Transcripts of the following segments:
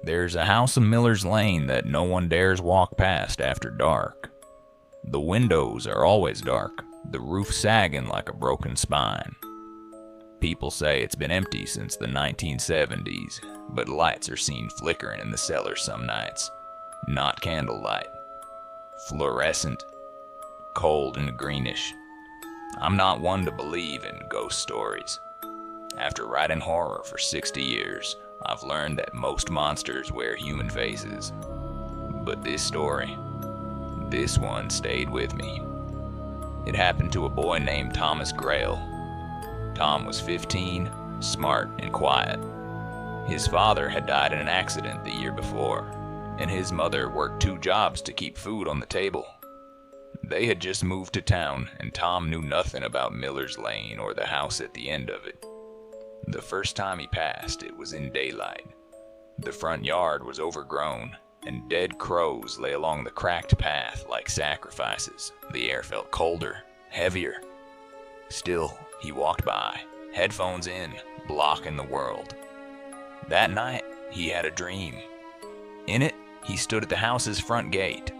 There's a house in Miller's Lane that no one dares walk past after dark. The windows are always dark, the roof sagging like a broken spine. People say it's been empty since the 1970s, but lights are seen flickering in the cellar some nights. Not candlelight. Fluorescent. Cold and greenish. I'm not one to believe in ghost stories. After writing horror for 60 years, I've learned that most monsters wear human faces. But this story, this one stayed with me. It happened to a boy named Thomas Grail. Tom was 15, smart and quiet. His father had died in an accident the year before, and his mother worked 2 jobs to keep food on the table. They had just moved to town, and Tom knew nothing about Miller's Lane or the house at the end of it. The first time he passed, it was in daylight. The front yard was overgrown, and dead crows lay along the cracked path like sacrifices. The air felt colder, heavier. Still, he walked by, headphones in, blocking the world. That night, he had a dream. In it, he stood at the house's front gate.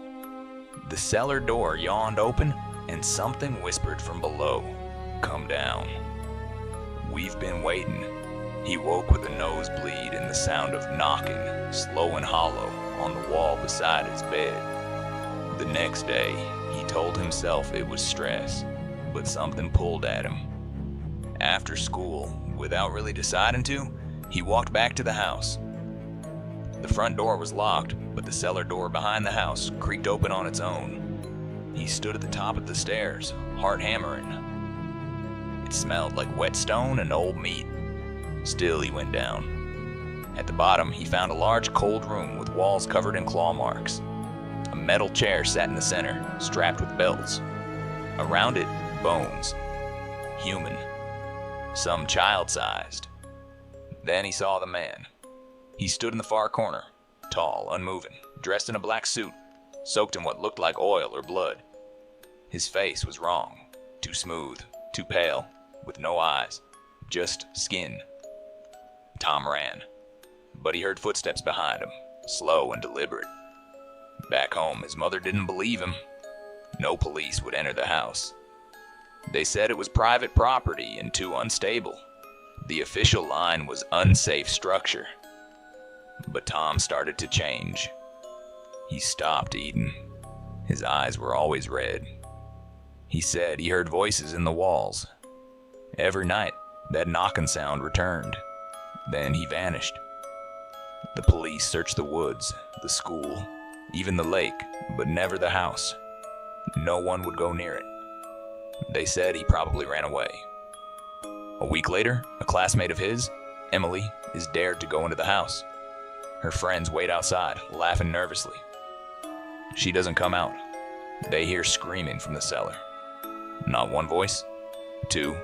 The cellar door yawned open, and something whispered from below, "Come down." "We've been waiting." He woke with a nosebleed and the sound of knocking, slow and hollow, on the wall beside his bed. The next day, he told himself it was stress, but something pulled at him. After school, without really deciding to, he walked back to the house. The front door was locked, but the cellar door behind the house creaked open on its own. He stood at the top of the stairs, heart hammering. It smelled like wet stone and old meat. Still, he went down. At the bottom, he found a large cold room with walls covered in claw marks. A metal chair sat in the center, strapped with belts. Around it, bones. Human. Some child-sized. Then he saw the man. He stood in the far corner, tall, unmoving, dressed in a black suit, soaked in what looked like oil or blood. His face was wrong, too smooth, too pale, with no eyes, just skin. Tom ran, but he heard footsteps behind him, slow and deliberate. Back home, his mother didn't believe him. No police would enter the house. They said it was private property and too unstable. The official line was unsafe structure. But Tom started to change. He stopped eating. His eyes were always red. He said he heard voices in the walls. Every night, that knocking sound returned. Then he vanished. The police searched the woods, the school, even the lake, but never the house. No one would go near it. They said he probably ran away. A week later, a classmate of his, Emily, is dared to go into the house. Her friends wait outside, laughing nervously. She doesn't come out. They hear screaming from the cellar. Not one voice, 2,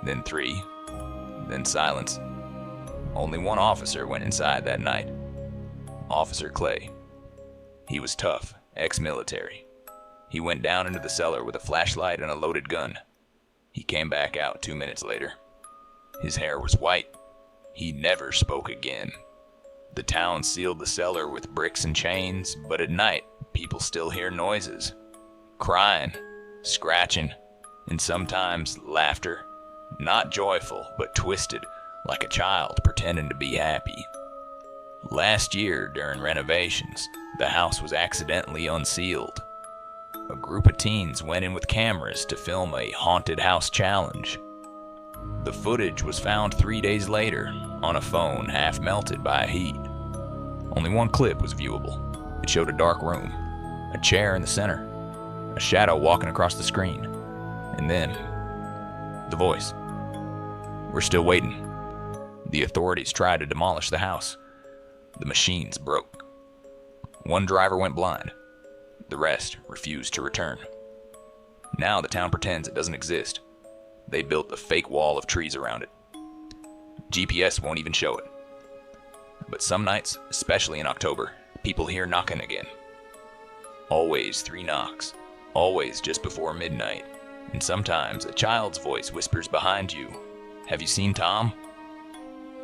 then 3, then silence. Only one officer went inside that night. Officer Clay. He was tough, ex-military. He went down into the cellar with a flashlight and a loaded gun. He came back out 2 minutes later. His hair was white. He never spoke again. The town sealed the cellar with bricks and chains, but at night, people still hear noises. Crying, scratching, and sometimes laughter. Not joyful, but twisted, like a child pretending to be happy. Last year, during renovations, the house was accidentally unsealed. A group of teens went in with cameras to film a haunted house challenge. The footage was found 3 days later on a phone half melted by heat. Only one clip was viewable. It showed a dark room, a chair in the center, a shadow walking across the screen, and then the voice. "We're still waiting." The authorities tried to demolish the house. The machines broke. One driver went blind. The rest refused to return. Now the town pretends it doesn't exist. They built a fake wall of trees around it. GPS won't even show it. But some nights, especially in October, people hear knocking again. Always 3 knocks, always just before midnight, and sometimes a child's voice whispers behind you, "Have you seen Tom?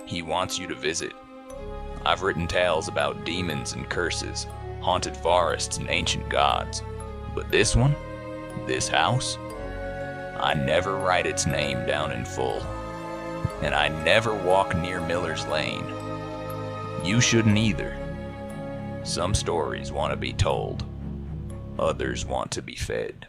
He wants you to visit. I've written tales about demons and curses, haunted forests and ancient gods. But this one, this house, I never write its name down in full. And I never walk near Miller's Lane. You shouldn't either. Some stories want to be told, others want to be fed.